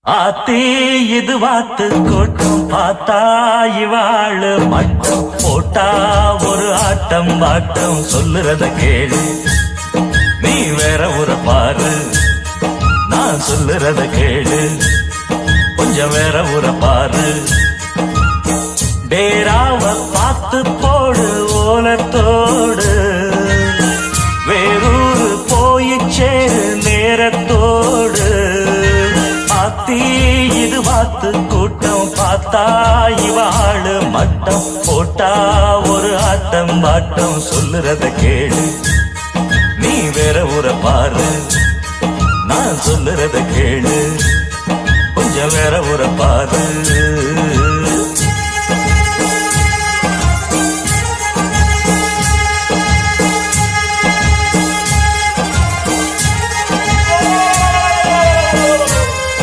ஆத்தி இது வாத்து கூட்டம் பார்த்தா இவாளு மட்டும் போட்டா ஒரு ஆட்டம் பாட்டம் சொல்லுறத கேளு நீ வேற ஒரு பாரு நான் சொல்லுறத கேளு கொஞ்சம் வேற ஒரு பாரு டேராவ பார்த்து போடு ஓலத்தோடு வேறூரு போய் சேரு நேரத்தோடு ஆத்தி இது வாத்து கூட்டம் பார்த்தா இவாளு மட்டம் போட்டா ஒரு ஆட்டம் பாட்டம் சொல்லுறத கேளு நீ வேற ஒரு பாரு நான் சொல்லுறத கேளு கொஞ்சம் வேற ஒரு பாரு